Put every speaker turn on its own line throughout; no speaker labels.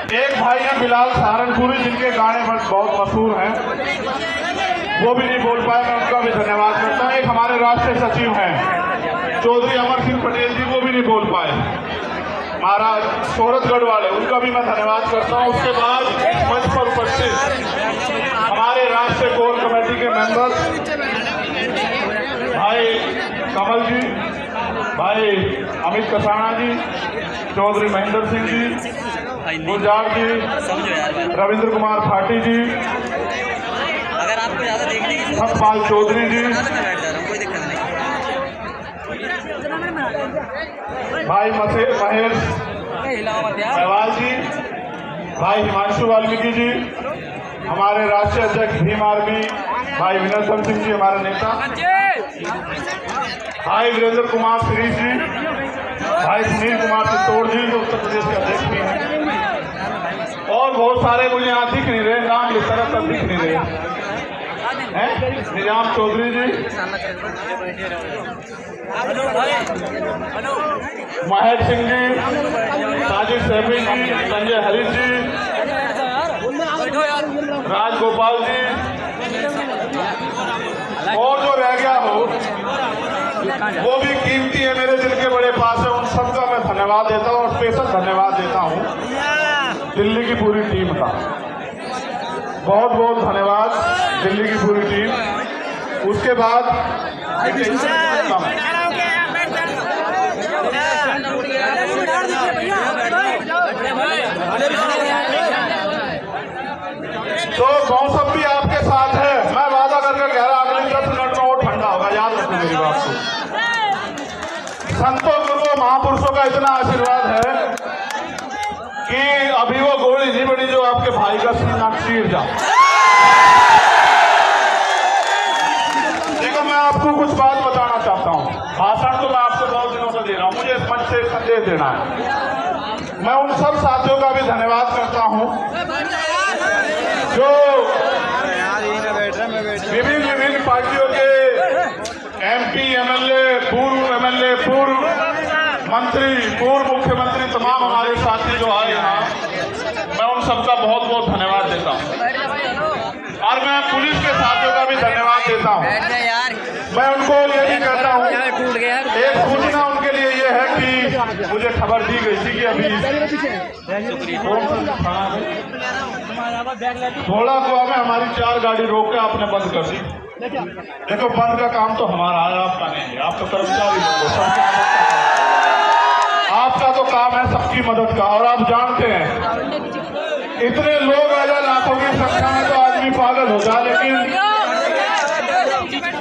एक भाई हैं बिलाल सहारनपुरी, जिनके गाने बहुत मशहूर हैं, वो भी नहीं बोल पाए, मैं उनका भी धन्यवाद करता हूँ। एक हमारे राष्ट्रीय सचिव हैं चौधरी अमर सिंह पटेल जी, वो भी नहीं बोल पाए, महाराज शोहरतगढ़ वाले, उनका भी मैं धन्यवाद करता हूँ। उसके बाद मंच पर उपस्थित हमारे राष्ट्रीय कोर कमेटी के मेंबर भाई कमल जी, भाई अमित कसाना जी, चौधरी महेंद्र सिंह जी, गुलजार जी, रविंद्र कुमार भाटी जी,
अगर आपको ज्यादा देखने की
सतपाल चौधरी जी,
कोई दिक्कत नहीं,
भाई महेश सहवाल जी, भाई हिमांशु वाल्मीकि जी, हमारे राष्ट्रीय अध्यक्ष भीम आर्मी भाई विनय सिंह जी, हमारे नेता, भाई वीरेंद्र कुमार श्री जी, भाई सुनील कुमार चित्तौड़ जी, जो उत्तर प्रदेश के अध्यक्ष भी हैं, और बहुत सारे मुझे यहाँ दिख नहीं रहे, नाम इस तरह तक दिख नहीं रहे हैं। निजाम चौधरी जी, महेश सिंह जी, साजिद सैफी जी, संजय हरीश जी, राजगोपाल जी, और जो रह गया हो वो भी कीमती है, मेरे दिल के बड़े पास है, उन सबका मैं धन्यवाद देता हूँ और स्पेशल धन्यवाद देता हूँ दिल्ली की पूरी टीम का। बहुत बहुत धन्यवाद दिल्ली की पूरी टीम। उसके बाद तो मौसम भी आपके साथ है, मैं वादा करके कह रहा अगले 10 मिनट में वो ठंडा होगा, याद रखो मेरी बात को। संतों गुरुओं महापुरुषों का इतना आशीर्वाद है कि अभी वो गोली नहीं बनी जो आपके भाई का सीना चीर जा। देखो, मैं आपको कुछ बात बताना चाहता हूँ, भाषण तो मैं आपको बहुत दिनों से दे रहा हूँ, मुझे इस मंच से संदेश देना है। मैं उन सब साथियों का भी धन्यवाद करता हूँ जो विभिन्न पार्टियों के MP, MLA, पूर्व मंत्री, पूर्व मुख्यमंत्री, तमाम हमारे साथी जो आए यहाँ, मैं उन सबका बहुत बहुत धन्यवाद देता हूँ। और मैं पुलिस के साथियों का भी धन्यवाद देता हूँ। मैं उनको ये भी कहता हूँ, एक सूचना उनके लिए ये है कि मुझे खबर दी गई थी कि अभी थोड़ा कुआ में हमारी 4 गाड़ी रोक के आपने बंद कर दी। देखो, बंद का काम तो हमारा है, आपका नहीं है, आप तो कर्मचारी लोग हो, आपका तो काम है सबकी मदद का। और आप जानते हैं इतने लोग आ जाए लाखों की संख्या में तो आदमी पागल हो जाए, लेकिन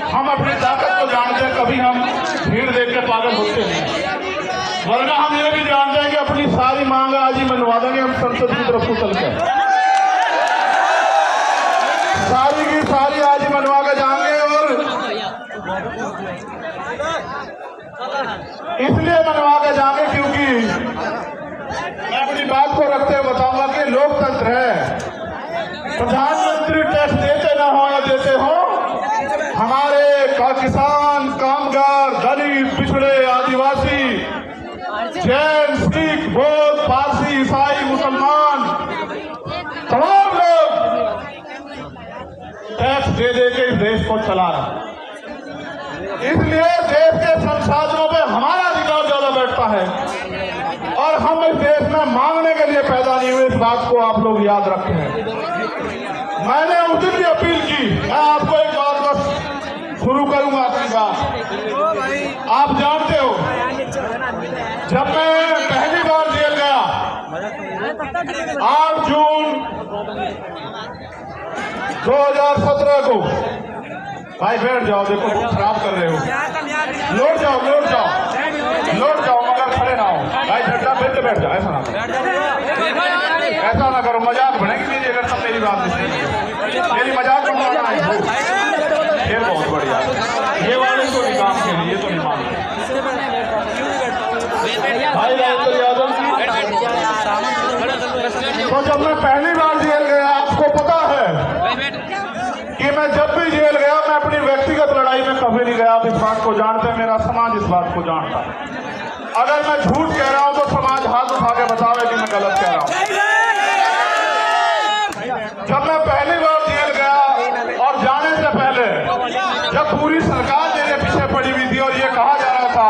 हम अपनी ताकत को जानते हैं, कभी हम भीड़ देख के पागल होते नहीं, वरना हम ये भी जानते हैं कि अपनी सारी मांग आज ही मनवा देंगे हम संसद की तरफ को चल के, सारी की सारी आज ही मनवा के जाएंगे। और इसलिए मनवा के जाएंगे क्योंकि मैं अपनी बात को रखते हुए बताऊंगा कि लोकतंत्र है, प्रधानमंत्री टैक्स देते ना हो या देते हो, हमारे किसान, कामगार, दलित, पिछड़े, आदिवासी, जैन, सिख, बौद्ध, पारसी, ईसाई, मुसलमान, तमाम लोग टैक्स दे के इस देश को चला रहे। इसलिए देश के संसाधनों पे हमारा अधिकार ज्यादा बैठता है और हम इस देश में मांगने के लिए पैदा नहीं हुए, इस बात को आप लोग याद रखें। मैंने उस दिन भी अपील की, मैं आपको एक बात बस शुरू करूंगा अपनी बात। आप जानते हो, जब मैं पहली बार जेल गया 8 जून 2017 को, भाई बैठ जाओ, देखो खराब कर रहे हो, लौट जाओ मगर खड़े ना हो भाई, बैठ जाओ, ऐसा ना करो, मजाक बनेगी मेरी अगर सब मेरी बात नहीं, मेरी मजाक ये बहुत बढ़िया, ये वाले तो नहीं काम के लिए, ये तो नहीं मानते भाई राजेंद्र यादव जी। तो जब मैं पहली बार जेल गया, आपको पता है कि मैं जब भी जेल गया मैं अपनी व्यक्तिगत लड़ाई में कभी नहीं गया, आप इस बात को जानते हैं, मेरा समाज इस बात को जानता है। अगर मैं झूठ कह रहा हूं तो समाज हाथ उठा के बतावे कि मैं गलत कह रहा हूं। पूरी सरकार मेरे पीछे पड़ी हुई थी और ये कहा जा रहा था,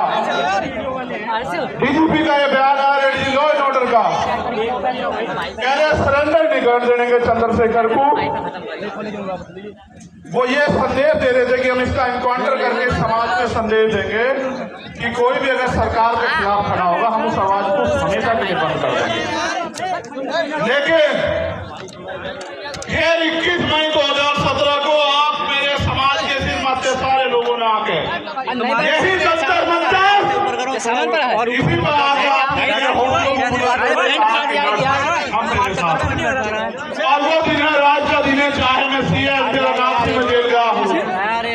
डीजीपी का ये बयान आ रहा है लॉ एंड ऑर्डर का, कह रहे सरेंडर नहीं कर देंगे चंद्रशेखर को। वो ये संदेश दे रहे थे कि हम इसका इनकाउंटर करके समाज में संदेश देंगे कि कोई भी अगर सरकार के खिलाफ खड़ा होगा हम उस आवाज को हमेशा के लिए बंद कर देंगे। लेकिन फिर 21 मई 2017 को आप मेरे समाज के सिर माथे सारे लोगों ने आके यही जंतर मंतर इसी पर और वो दिन है, राज का दिन है, चाहे मैं सीएम में जेल गया हूँ,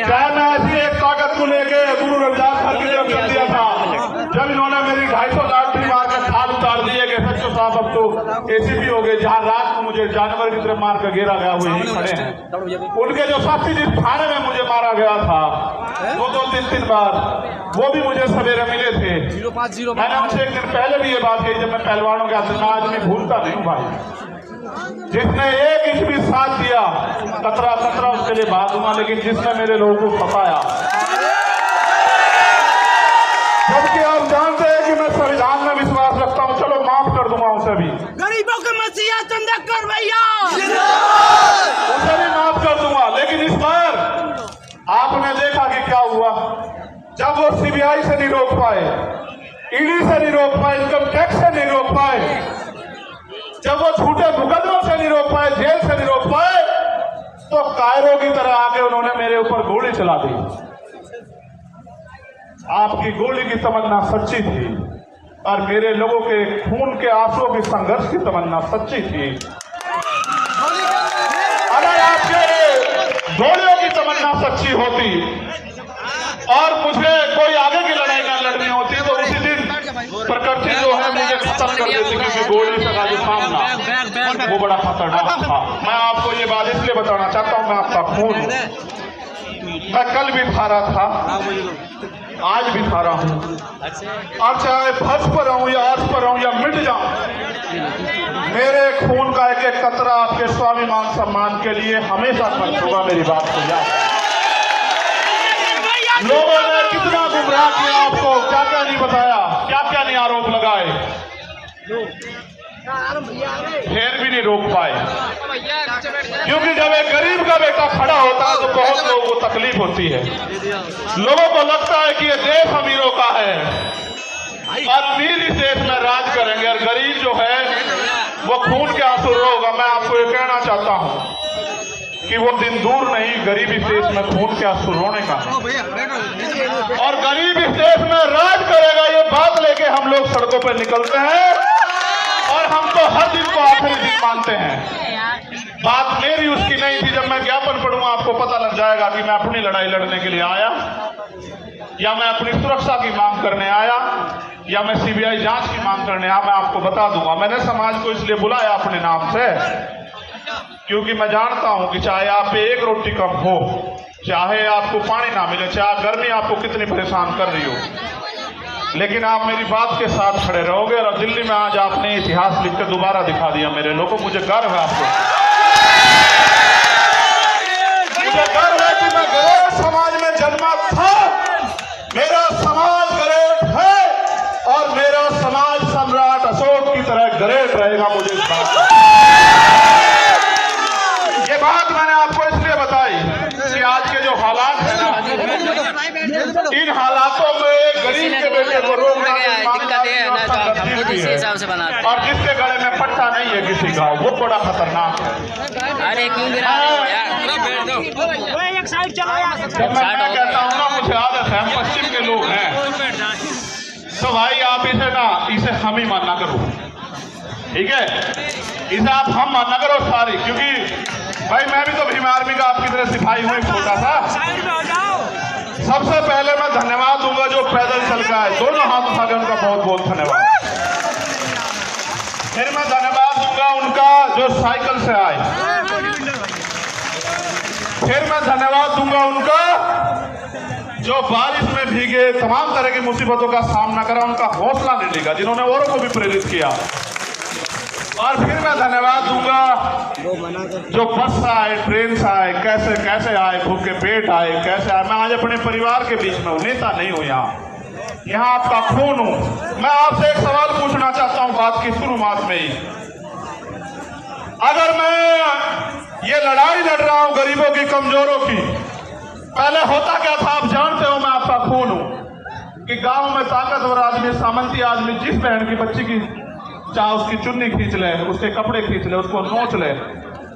चाहे मैं ऐसी एक ताकत को लेके गुरु रविदास हर की तरफ चल दिया था, जब इन्होंने मेरी 250 लाठी मार कर खाल उतार दिए कि सच्चो साहब अब तो एसीपी हो गए, जहाँ रात को मुझे जानवर की तरफ मार कर घेरा गया, वो यही खड़े हैं। उनके जो साथी जिस थाने में मुझे मारा गया था 2-3 बार, वो भी मुझे सवेरे मिले थे। मैंने उनसे एक दिन पहले भी ये बात कही जब मैं पहलवानों के हाथ में, आदमी भूलता नहीं हूँ भाई, जिसने 1 इंच भी साथ दिया कतरा उसके लिए बात दूंगा, लेकिन जिसने मेरे लोगों को फंसाया, जबकि आप जानते हैं कि मैं संविधान में विश्वास रखता हूं, चलो माफ कर दूंगा उसे भी,
गरीबों के मसीहा चंद्रशेखर भैया
उसे भी माफ कर दूंगा। लेकिन इस बार आपने देखा कि क्या हुआ, जब वो सीबीआई से नहीं रोक पाए, ईडी से नहीं रोक पाए, इनकम टैक्स से नहीं रोक पाए, जब वो झूठे मुकदमों से नहीं रोक पाए, जेल से नहीं रोक पाए, तो कायरों की तरह आके उन्होंने मेरे ऊपर गोली चला दी। आपकी गोली की तमन्ना सच्ची थी और मेरे लोगों के खून के आंसुओं की संघर्ष की तमन्ना सच्ची थी। अगर आपके गोलियों की तमन्ना सच्ची होती और मुझे कोई आगे की लड़ाई ना लड़नी होती तो उसी दिन प्रकृति जो है मुझे खत्म कर देती, क्योंकि गोली से का जो सामना वो बड़ा खतरनाक था। मैं आपको ये बात इसलिए बताना चाहता हूँ, मैं आपका खून हूँ, मैं कल भी था रहा था, आज भी था रहा हूँ, और चाहे फर्श पर रहूं या अर्श पर रहूं या मिट जाऊं, मेरे खून का एक एक कतरा आपके स्वाभिमान सम्मान के लिए हमेशा खर्च होगा। मेरी बात को याद, लोगों ने कितना गुमराह किया आपको, क्या क्या नहीं बताया, क्या क्या नहीं आरोप लगाए, फिर भी नहीं रोक पाए, क्योंकि जब एक गरीब का बेटा खड़ा होता है तो बहुत लोगों को तकलीफ होती है। लोगों को लगता है कि ये देश अमीरों का है और अमीर इस देश में राज करेंगे और गरीब जो है वो खून के आंसू रोगा। मैं आपको ये कहना चाहता हूँ कि वो दिन दूर नहीं, गरीब इस देश में खून के आंसू रोने का और गरीब इस देश में राज करेगा, ये बात लेके हम लोग सड़कों पर निकलते हैं और हम तो हर दिन को आखिरी दिन मानते हैं। बात मेरी उसकी नहीं थी, जब मैं ज्ञापन पढ़ूंगा आपको पता लग जाएगा कि मैं अपनी लड़ाई लड़ने के लिए आया या मैं अपनी सुरक्षा की मांग करने आया या मैं सीबीआई जांच की मांग करने आया, मैं आपको बता दूंगा। मैंने समाज को इसलिए बुलाया अपने नाम से क्योंकि मैं जानता हूं कि चाहे आप पे एक रोटी कम हो, चाहे आपको पानी ना मिले, चाहे गर्मी आपको कितनी परेशान कर रही हो, लेकिन आप मेरी बात के साथ खड़े रहोगे। और दिल्ली में आज आपने इतिहास लिख कर दोबारा दिखा दिया मेरे लोगों, मुझे गर्व है आपको, मुझे गर्व है कि मैं गरीब समाज में जन्मा था, मेरा समाज ग्रेट है और मेरा समाज सम्राट अशोक की तरह ग्रेट रहेगा। मुझे इस बात मैंने आपको इसलिए बताई कि आज के जो हालात हैं ना, इन हालातों में गरीब के बेटे को रोकना और जिसके गले में पट्टा नहीं है किसी का, वो बड़ा खतरनाक है।
अरे क्यों गिरा
जब मैं कहता हूँ ना, मुझे आदत है, हम पश्चिम के लोग हैं, तो भाई आप इसे हम ही मानना करो, ठीक है, इसे आप हम मानना करो सारी, क्योंकि भाई मैं भी तो भीम आर्मी का आपकी तरह सिपाही हूँ, छोटा सा। सबसे पहले मैं धन्यवाद दूंगा जो पैदल चल का है, दोनों हाथ उठा के उनका बहुत बहुत धन्यवाद। फिर मैं धन्यवाद दूंगा उनका जो साइकिल से आए, फिर मैं धन्यवाद दूंगा उनका जो बारिश में भीगे तमाम तरह की मुसीबतों का सामना करा, उनका हौसला नहीं लेगा, जिन्होंने औरों को भी प्रेरित किया। और फिर मैं धन्यवाद दूंगा जो बस से आए, ट्रेन से आए, कैसे कैसे आए, भूखे पेट आए, कैसे आए। मैं आज अपने परिवार के बीच में हूँ, नेता नहीं हूँ। यहाँ आपका खून हूँ। मैं आपसे एक सवाल पूछना चाहता हूँ बात की शुरुआत में ही। अगर मैं ये लड़ाई लड़ रहा हूँ गरीबों की, कमजोरों की, पहले होता क्या था आप जानते हो। मैं आपका खून हूँ कि गांव में ताकतवर आदमी, सामंती आदमी जिस बहन की बच्ची की चाहे उसकी चुन्नी खींच ले, उसके कपड़े खींच ले, उसको नोच ले,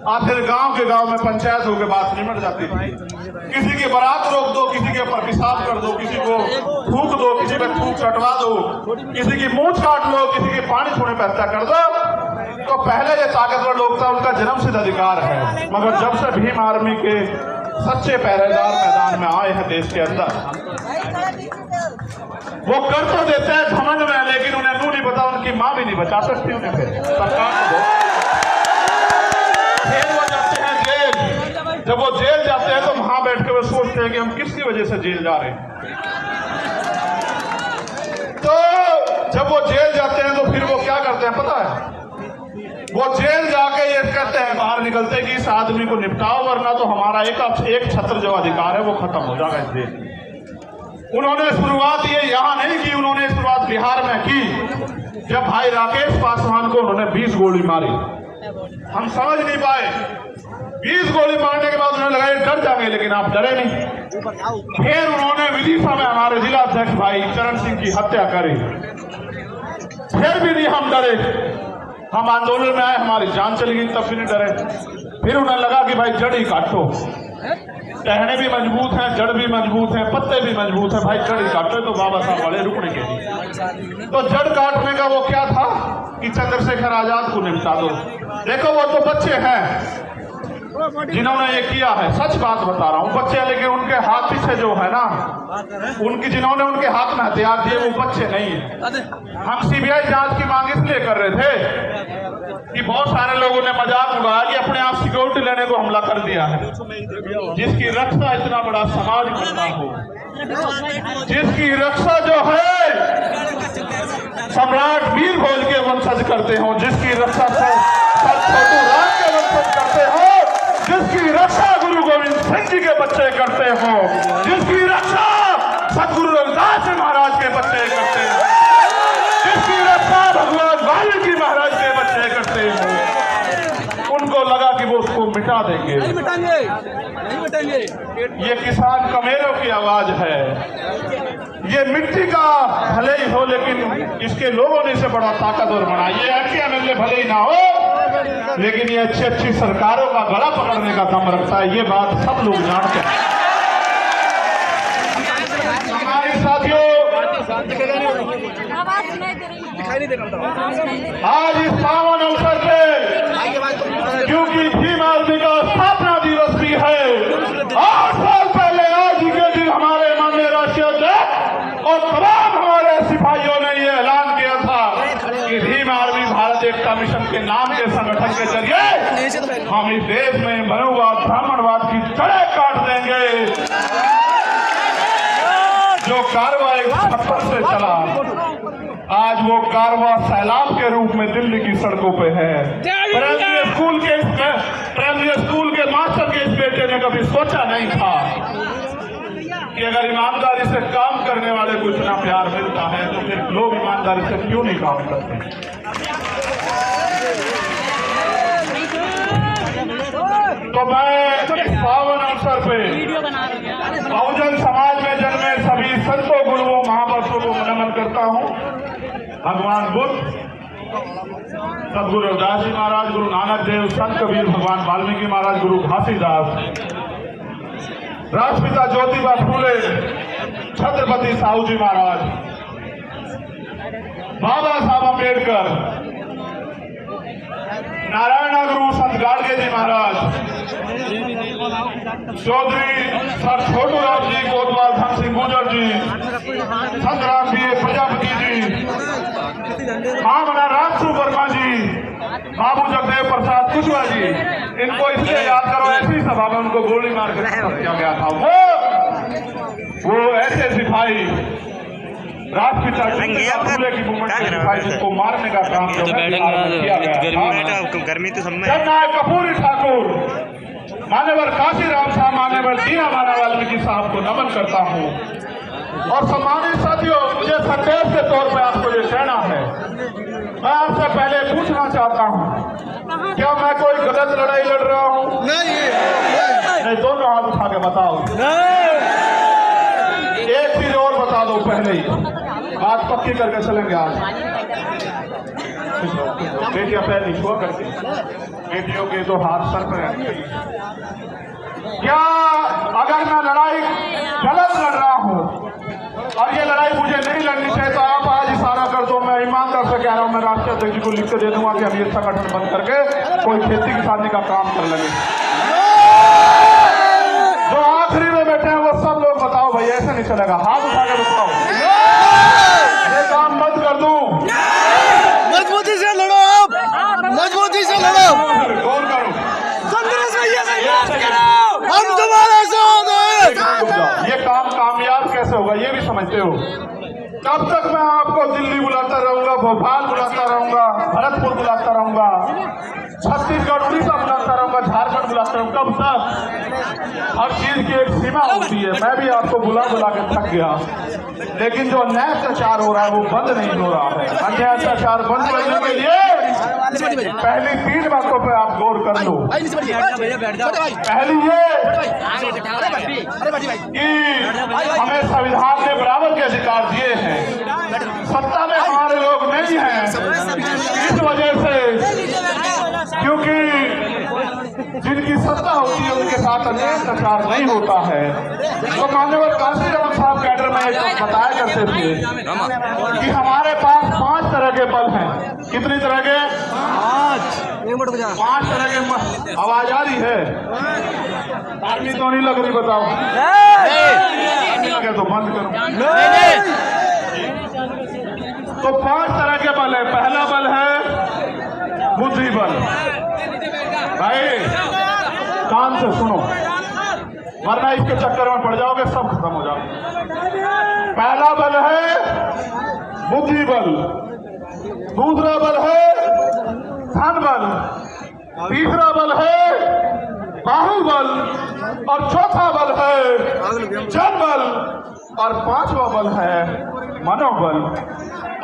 आखिर गांव के गांव में पंचायत होकर बात निमट जाती थी। किसी की बारात रोक दो, किसी के ऊपर पेशाब कर दो, किसी को थूक दो, किसी पे थूक चटवा दो, किसी की मूंछ काट लो, किसी के पानी छोड़ने पर हत्या कर दो। तो पहले ये ताकतवर लोग था, उनका जन्मसिद्ध अधिकार है। मगर जब से भीम आर्मी के सच्चे पहरेदार मैदान में आए हैं देश के अंदर, वो कर तो देते हैं घमंड में, लेकिन उन्हें नू नहीं पता, उनकी माँ भी नहीं बचा सकती उन्हें। फिर सरकार को फिर वो जाते हैं जेल। जब वो जेल जाते हैं तो वहां बैठ के वो सोचते हैं कि हम किसकी वजह से जेल जा रहे हैं। तो जब वो जेल जाते हैं तो फिर वो क्या करते हैं पता है? वो जेल जाके ये कहते हैं बाहर निकलते कि इस आदमी को निपटाओ, वरना तो हमारा एक छत्र जो अधिकार है वो खत्म हो जाएगा इस देश में। उन्होंने शुरुआत ये यहाँ नहीं की, उन्होंने शुरुआत बिहार में की। जब भाई राकेश पासवान को उन्होंने 20 गोली मारी, हम समझ नहीं पाए। 20 गोली मारने के बाद उन्होंने लगा डर जाएंगे, लेकिन आप डरे नहीं। फिर उन्होंने विदिशा में हमारे जिला अध्यक्ष भाई चरण सिंह की हत्या करी, फिर भी नहीं हम डरे। हम आंदोलन में आए, हमारी जान चली गई, तब भी नहीं डरे। फिर उन्हें लगा कि भाई जड़ ही काटो, टहने भी मजबूत हैं, जड़ भी मजबूत हैं, पत्ते भी मजबूत हैं, भाई जड़ ही काटो। तो बाबा साहब बड़े रुकने के लिए तो जड़ काटने का वो क्या था कि चंद्रशेखर आजाद को निपटा दो। देखो वो तो बच्चे हैं जिन्होंने ये किया है, सच बात बता रहा हूँ, बच्चे। लेकिन उनके हाथ पीछे जो है ना, जिन्होंने उनके हाथ में हथियार दिए वो बच्चे नहीं है। हम सीबीआई जांच की मांग इसलिए कर रहे थे कि बहुत सारे लोगों ने मजाक उड़ाया कि अपने आप सिक्योरिटी लेने को हमला कर दिया है। जिसकी रक्षा इतना बड़ा समाज करता हो, जिसकी रक्षा जो है सम्राट वीर भोज के वंशज करते हो, जिसकी रक्षा छोटू राम के वंशज करते हो, जिसकी रक्षा गुरु गोविंद सिंह जी के बच्चे करते हो, जिसकी रक्षा सतगुरु रविदास जी महाराज के बच्चे करते हो, जिसकी रक्षा भगवान वाल्मीकि महाराज के बच्चे करते हो, उनको लगा कि वो उसको मिटा देंगे।
नहीं मिटाएंगे।
ये किसान कमेरों की आवाज है। ये मिट्टी का भले ही हो, लेकिन इसके लोगों ने इसे बड़ा ताकतवर बनाया। ये एमपी एमएलए भले ही ना हो, लेकिन ये अच्छी अच्छी सरकारों का गला पकड़ने का दम रखता है। ये बात सब लोग जानते हैं। हमारे साथियों, आज इस पावन अवसर पे, क्योंकि भीम आर्मी का स्थापना दिवस भी है, 8 साल पहले आज ही के दिन हमारे माननीय राष्ट्रीय अध्यक्ष और तमाम हमारे सिपाहियों ने ये ऐलान किया था कि भीम आर्मी भारत एकता मिशन के नाम के संगठन के जरिए हम इस देश में मनुवाद, ब्राह्मणवाद की जड़ें काट देंगे। जो कारवा 1970 से चला, आज वो कारवा सैलाब के रूप में दिल्ली की सड़कों पे है। प्राइमरी स्कूल के मास्टर के इस बेटे ने कभी सोचा नहीं था कि अगर ईमानदारी से काम करने वाले को इतना प्यार मिलता है तो फिर लोग ईमानदारी से क्यों नहीं काम करते। तो मैं इस पावन अवसर पे बहुजन समाज में जन्मे सभी संतों, गुरुओं, महापुरुषों को नमन करता हूँ। भगवान बुद्ध, सदगुरु रविदास जी महाराज, गुरु नानक देव, संत कबीर, भगवान वाल्मीकि महाराज, गुरु घासीदास, राष्ट्रपिता ज्योतिबा फूले, छत्रपति साहू जी महाराज, बाबा साहब अम्बेडकर, नारायण गुरु संत गाडगे जी महाराज, चौधरी सर छोटू राम जी, कोतवाल धन सिंह गुर्जर जी, संत राम जी प्रजापति जी, महामना रामसू वर्मा जी, बाबू जगदेव प्रसाद कुशवाहा जी, इनको इसलिए याद करो, ऐसी सभा में उनको गोली मार कर किया गया था। वो ऐसे सिपाही राष्ट्रपिता फूले की मूवमेंट जिसको मारने का काम जो है बिहार में किया गया।
गर्मी तो सब में
जननायक कर्पूरी ठाकुर, मान्यवर काशीराम साहब, मान्यवर दीना माना वाल्मीकि साहब को नमन करता हूँ। और सम्मानित साथियों, मुझे संदेश के तौर पे आपको ये कहना है, मैं आपसे पहले पूछना चाहता हूँ, क्या मैं कोई गलत लड़ाई लड़ रहा हूँ? नहीं, दोनों हाथ उठा के बताओ। एक चीज और बता दो पहले ही, बात पक्की करके चलेंगे आज। बेटियां पैर नहीं छुआ करके, बेटियों के तो हाथ सर पर रहने चाहिए। क्या अगर मैं लड़ाई गलत लड़ रहा हूँ और ये लड़ाई मुझे नहीं लड़नी चाहिए, तो आप आज इशारा कर दो। मैं ईमानदार से कह रहा हूँ, मैं राष्ट्रीय अध्यक्ष जी को लिख के दे दूंगा कि हम ये संगठन बंद करके कोई खेती किसानी का काम कर लगे। जो आखिरी में बैठे हैं वो सब लोग बताओ भाई, ऐसे नहीं चलेगा। हाथ उठा के बताओ, ये काम बंद कर दूं?
मजबूती से लड़ो, आप मजबूती से लड़ो,
गौर करो,
हम तुम्हारे साथ हैं।
ये काम कामयाब कैसे होगा ये भी समझते हो? कब तक मैं आपको दिल्ली बुलाता रहूंगा, भोपाल बुलाता रहूंगा, भरतपुर बुलाता रहूंगा, छत्तीसगढ़ उड़ीसा बुलाता रहूंगा, झारखंड बुलाता रहूंगा? कब तक? हर चीज की एक सीमा होती है। मैं भी आपको बुला बुला के थक गया, लेकिन जो अन्याय अत्याचार हो रहा है वो बंद नहीं हो रहा है। अन्याय अत्याचार बंद करने के लिए पहली 3 बातों पे आप गौर कर लो। पहली ये कि हमें संविधान ने बराबर के अधिकार दिए हैं, सत्ता में हमारे लोग नहीं हैं, इस वजह से क्योंकि जिनकी सत्ता होती है उनके साथ अन्याय अत्याचार नहीं होता है। तो मान्यवर काशीराम साहब कैडर में एक बताया करते थे कि हमारे पास 5 तरह के बल हैं। कितनी तरह के? 5 तरह के। आवाज आ रही है? आर्मी तो नहीं लग रही, बताओ। लगे तो बंद करो। तो 5 तरह के बल है। पहला बल है बुद्धि बल। भाई कान से सुनो, वरना इसके चक्कर में पड़ जाओगे, सब खत्म हो जाओगे। पहला बल है बुद्धि बल, दूसरा बल है धन बल, तीसरा बल है बाहुबल, और चौथा बल है जन बल, और 5वां बल है मनोबल।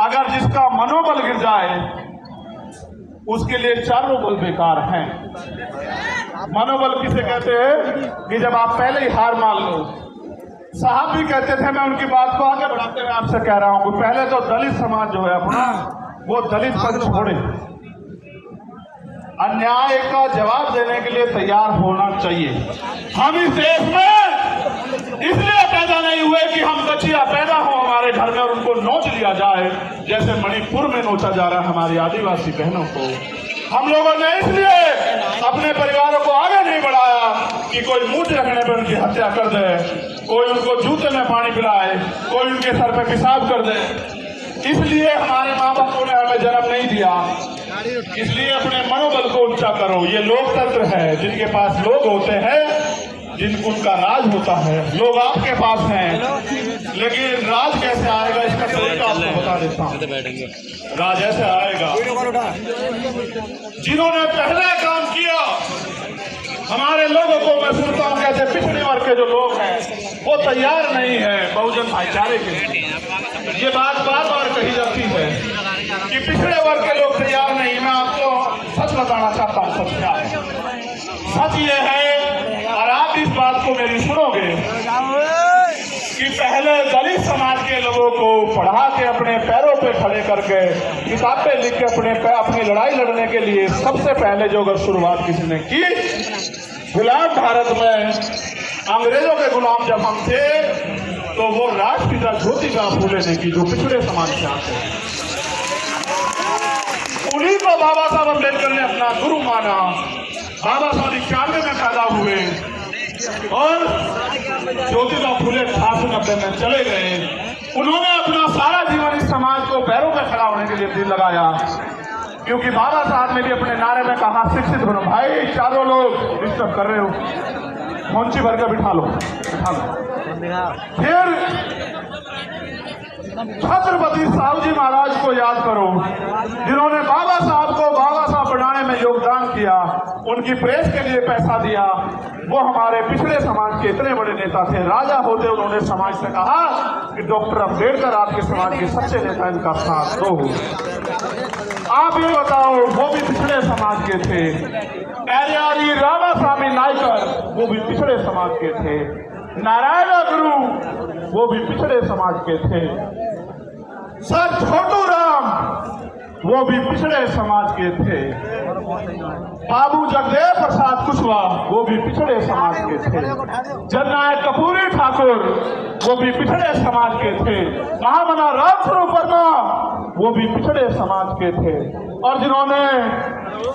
अगर जिसका मनोबल गिर जाए उसके लिए चारों बल बेकार हैं। मनोबल किसे कहते हैं? कि जब आप पहले ही हार मान लो। साहब भी कहते थे, मैं उनकी बात को आगे बढ़ाते हुए आपसे कह रहा हूं कि पहले तो दलित समाज जो है अपना, वो दलित पद छोड़े, अन्याय का जवाब देने के लिए तैयार होना चाहिए। हम इस देश में इसलिए पैदा नहीं हुए कि हम बच्चियां पैदा हो हमारे घर में और उनको नोच लिया जाए, जैसे मणिपुर में नोचा जा रहा है हमारी आदिवासी बहनों को। हम लोगों ने इसलिए अपने परिवारों को आगे नहीं बढ़ाया कि कोई मूर्ति रखने पर उनकी हत्या कर दे, कोई उनको जूते में पानी पिलाए, कोई उनके सर पे पेशाब कर दे। इसलिए हमारे माँ बापों ने हमें जन्म नहीं दिया। इसलिए अपने मनोबल को ऊंचा करो। ये लोकतंत्र है, जिनके पास लोग होते हैं, जिनको उनका राज होता है। लोग आपके पास हैं, लेकिन राज कैसे आएगा इसका तरीका आपको बता देता हूँ। राज ऐसे आएगा, जिन्होंने पहले काम किया हमारे लोगों को, मैं सुनता हूँ कैसे पिछड़े वर्ग के जो लोग हैं वो तैयार नहीं है बहुजन भाईचारे के लिए। ये बात बार बार कही जाती है कि पिछड़े वर्ग के लोग तैयार नहीं। मैं आपको सच बताना चाहता हूँ, सच क्या है? सच ये है, और आप इस बात को मेरी सुनोगे, कि पहले दलित समाज के लोगों को पढ़ा के अपने पैरों पे खड़े करके किताबें लिख के अपनी लड़ाई लड़ने के लिए सबसे पहले जो अगर शुरुआत किसी ने की, गुलाम भारत में अंग्रेजों के गुलाम जब हम थे, तो वो राष्ट्रपिता ज्योतिबा फूले ने की, जो पिछड़े समाज से आते हैं। उन्हीं को बाबा साहब अम्बेडकर ने अपना गुरु माना। बाबा साहब 91 में पैदा हुए और ज्योतिबा फूले 1890 में चले गए। उन्होंने अपना सारा जीवन इस समाज को पैरों पर खड़ा होने के लिए दिल लगाया, क्योंकि बाबा साहब ने भी अपने नारे में कहा, शिक्षित बनो। भाई चारों लोग डिस्टर्ब कर रहे हो, मुंशी भर के बिठा लो, बिठा लो। फिर छत्रपति साहू जी महाराज को याद करो, जिन्होंने बाबा साहब को बाबा साहब बनाने में योगदान किया, उनकी प्रेस के लिए पैसा दिया। वो हमारे पिछड़े समाज के इतने बड़े नेता थे। राजा होते उन्होंने समाज से कहा कि डॉक्टर अम्बेडकर आपके समाज के सच्चे नेता, इनका साथ दो। आप ये बताओ, वो भी पिछड़े समाज के थे। एरियारी रामास्वामी नायकर, वो भी पिछड़े समाज के थे। नारायण गुरु, वो भी पिछड़े समाज के थे। सर छोटू राम, वो भी पिछड़े समाज के थे। बाबू जगदेव प्रसाद कुशवाहा, वो भी पिछड़े समाज के थे। जननायक कपूरी ठाकुर, वो भी पिछड़े समाज के थे। महामना रामस्वरूप वर्मा, वो भी पिछड़े समाज के थे। और जिन्होंने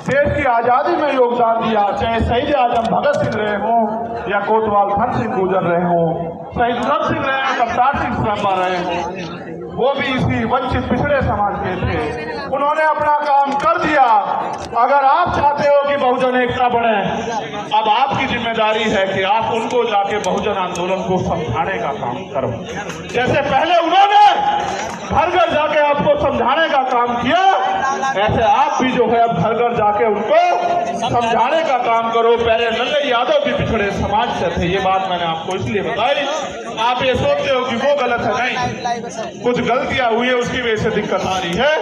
देश की आजादी में योगदान दिया, चाहे शहीद आजम भगत सिंह रहे हों या कोतवाल धन सिंह गुजर रहे हों, शहीद उधम सिंह रहे हों, कप्तान सिंह शर्मा रहे हों, वो भी इसी वंचित पिछड़े समाज के थे। उन्होंने अपना काम कर दिया। अगर आप चाहते हो कि बहुजन एकता बढ़े, अब आपकी जिम्मेदारी है कि आप उनको जाके बहुजन आंदोलन को समझाने का काम करो। जैसे पहले उन्होंने घर घर जाके आपको समझाने का काम किया, ऐसे आप भी जो है अब घर घर जाके उनको समझाने का काम करो। पहले नल्ले यादव भी पिछड़े समाज से थे, ये बात मैंने आपको इसलिए बताई। आप ये सोचते हो कि वो गलत है, नहीं, कुछ गलतियां हुई है, उसकी वजह से दिक्कत आ रही है।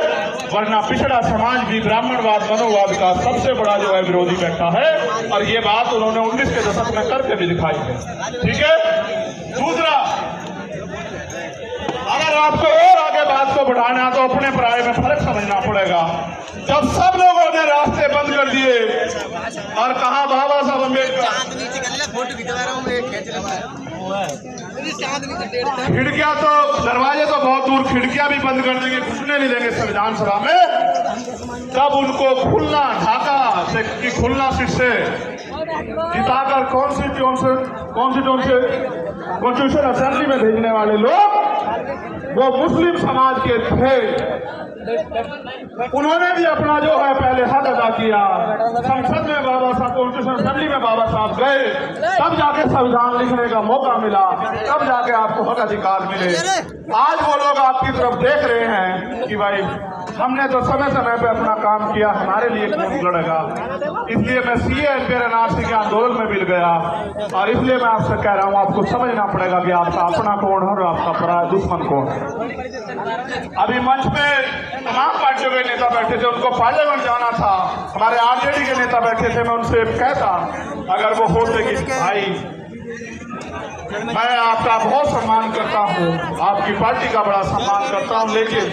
वरना पिछड़ा समाज भी ब्राह्मणवाद मनोवाद का सबसे बड़ा जो है विरोधी बैठा है, और ये बात उन्होंने 19 के दशक में करके भी दिखाई है। ठीक है। दूसरा, अगर आपको और आगे बात को बढ़ाना तो अपने पराये में फर्क समझना पड़ेगा। जब सब लोगों ने रास्ते बंद कर दिए और कहा बाबा साहब अम्बेडकर, खिड़कियां तो, दरवाजे तो बहुत दूर, खिड़कियां भी बंद कर देंगे, घुसने नहीं देंगे संविधान सभा में, तब उनको खुलना ढाका से कि खुलना सीट से जिताकर कॉन्स्टिट्यूशन असेंबली में भेजने वाले लोग वो मुस्लिम समाज के थे। उन्होंने भी अपना जो है पहले हक अदा किया। संसद में बाबा साहब, कॉन्स्टिट्यूशन असेंबली में बाबा साहब गए, तब जाके संविधान लिखने का मौका मिला, तब जाके आपको हक अधिकार मिले। आज वो लोग आपकी तरफ देख रहे हैं कि भाई हमने तो समय समय पे अपना काम किया, हमारे लिए कौन लड़ेगा। इसलिए मैं सीए एनपीआर एनआरसी के आंदोलन में मिल गया, और इसलिए मैं आपसे कह रहा हूँ, आपको समझना पड़ेगा कि आपका अपना कौन है और आपका पराया दुश्मन कौन है। अभी मंच पे तमाम पार्टियों के नेता बैठे थे, उनको पार्लियामेंट जाना था, हमारे आरजेडी के नेता बैठे थे। मैं उनसे कहता, अगर वो होते कि भाई मैं आपका बहुत सम्मान करता हूँ, आपकी पार्टी का बड़ा सम्मान करता हूँ, लेकिन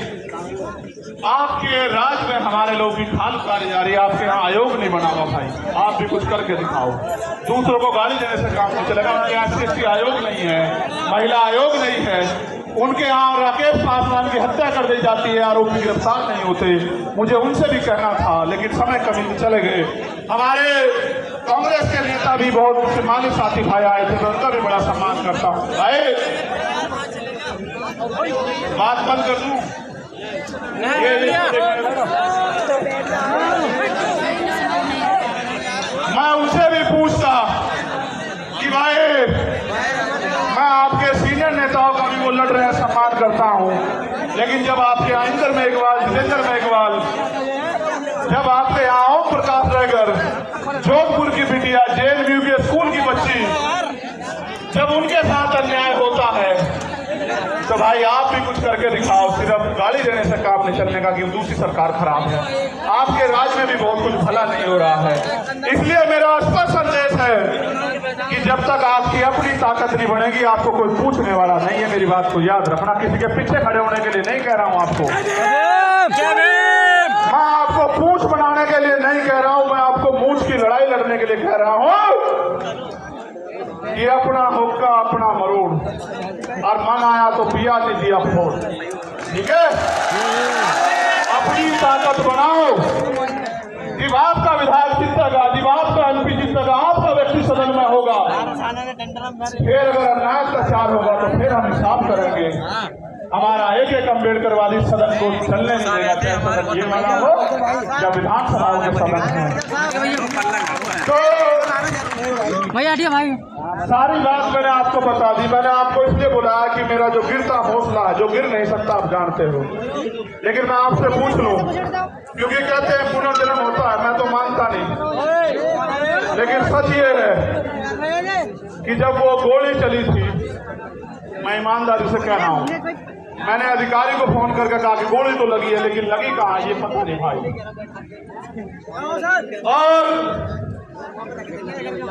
आपके राज में हमारे लोगों की खाल उतारी जा रही है, आपके यहाँ आयोग नहीं बना हुआ भाई, आप भी कुछ करके दिखाओ। दूसरों को गाली देने से काम नहीं चलेगा। उनके यहाँ SC आयोग नहीं है, महिला आयोग नहीं है, उनके यहाँ राकेश पासवान की हत्या कर दी जाती है, आरोपी गिरफ्तार नहीं होते। मुझे उनसे भी कहना था, लेकिन समय कमी में चले गए। हमारे कांग्रेस के नेता भी बहुत माली साथी भाई आए थे, मैं उनका भी बड़ा सम्मान करता हूँ। भाई बात बंद कर दूं, मैं उनसे भी पूछता कि भाई मैं आपके सीनियर नेताओं का भी वो लड़ रहे हैं, सम्मान करता हूं, लेकिन जब आपके यहाँ इंदर मेघवाल, जितेंद्र मेघवाल, जब आपके यहाँ ओम प्रकाश रायगर, जोधपुर की बिटिया, JNU के स्कूल की बच्ची, जब उनके साथ अन्याय होता है तो भाई आप भी कुछ करके दिखाओ। सिर्फ गाली देने से काम नहीं चलने का कि दूसरी सरकार खराब है। आपके राज्य में भी बहुत कुछ भला नहीं हो रहा है। इसलिए मेरा स्पष्ट संदेश है कि जब तक आपकी अपनी ताकत नहीं बढ़ेगी, आपको कोई पूछने वाला नहीं है। मेरी बात को याद रखना, किसी के पीछे खड़े होने के लिए नहीं कह रहा हूं आपको, मैं आपको पूछ बनाने के लिए नहीं कह रहा हूं, मैं आपको मूछ की लड़ाई लड़ने के लिए कह रहा हूं कि अपना हुक्का अपना मरोड़, और मन आया तो पिया नहीं दिया फोड़। ठीक है, अपनी ताकत बनाओ। जब आपका विधायक जीतेगा, जब आपका MP जीतेगा, आपका व्यक्ति सदन में होगा, फिर अगर अन्याय अत्याचार होगा तो फिर हम हिसाब करेंगे। हमारा एक अम्बेडकरवादी सदन को चलने नहीं देगा, चाहे सदन ये वाला हो या विधानसभा के सदन है। तो
भाई
सारी बात मैंने आपको बता दी। मैंने आपको इसलिए बुलाया कि मेरा जो गिरता हौसला है, जो गिर नहीं सकता, आप जानते हो। लेकिन मैं आपसे पूछ लूं, क्योंकि कहते हैं पुनर्जन्म होता है, मैं तो मानता नहीं, लेकिन सच ये है कि जब वो गोली चली थी, मैं ईमानदारी से कह रहा हूं, मैंने अधिकारी को फोन करके कहा कि गोली तो लगी है, लेकिन लगी कहाँ ये पता नहीं भाई। और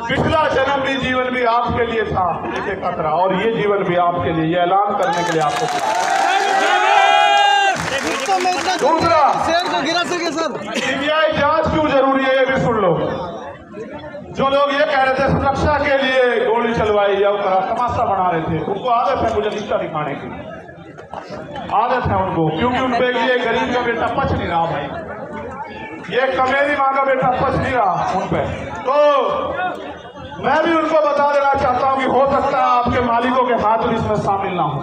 पिछला जन्म भी जीवन भी आपके लिए था एक खतरा, और ये जीवन भी आपके लिए, ये ऐलान करने के लिए आपको। दूसरा,
शेर को गिरा सके सर।
सीबीआई जांच क्यों जरूरी है, ये भी सुन लो। जो लोग ये कह रहे थे सुरक्षा के लिए गोली चलवाई या तमाशा बना रहे थे, उनको आदत है मुझे नीचा दिखाने की, आदत है उनको, क्योंकि उनपे ये गरीब का बेटा पच नहीं रहा भाई, ये कमेरी माँ का बेटा पच नहीं रहा उन पे। तो मैं भी उनको बता देना चाहता हूँ कि हो सकता है आपके मालिकों के हाथ भी इसमें शामिल ना हो,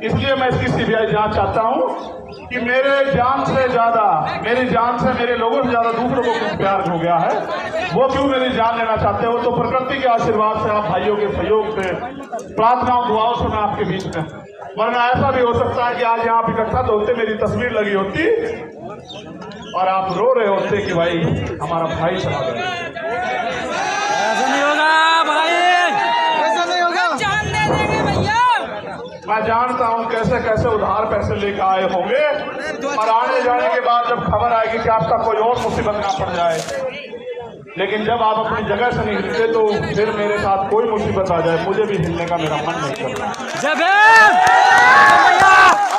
इसलिए मैं इसकी सीबीआई जांच चाहता हूँ कि मेरे जान से ज्यादा, मेरी जान से, मेरे लोगों से ज्यादा दूसरों को कुछ प्यार हो गया है, वो क्यों मेरी जान लेना चाहते हो। तो प्रकृति के आशीर्वाद से, आप भाइयों के सहयोग से, प्रार्थनाओं दुआओं से मैं आपके बीच में, वरना ऐसा भी हो सकता है कि आज यहाँ आप इकट्ठा तो होते, मेरी तस्वीर लगी होती और आप रो रहे होते कि भाई हमारा भाई चला गया।
ऐसा नहीं होगा भाई,
ऐसा नहीं होगा।
जान दे देंगे भैया।
मैं जानता हूं कैसे कैसे उधार पैसे लेकर आए होंगे, और आने जाने के बाद जब खबर आएगी कि आपका कोई और मुसीबत ना पड़ जाए, लेकिन जब आप अपनी जगह से नहीं हिलते तो फिर मेरे साथ कोई मुसीबत आ जाए, मुझे भी हिलने का मेरा मन नहीं करता।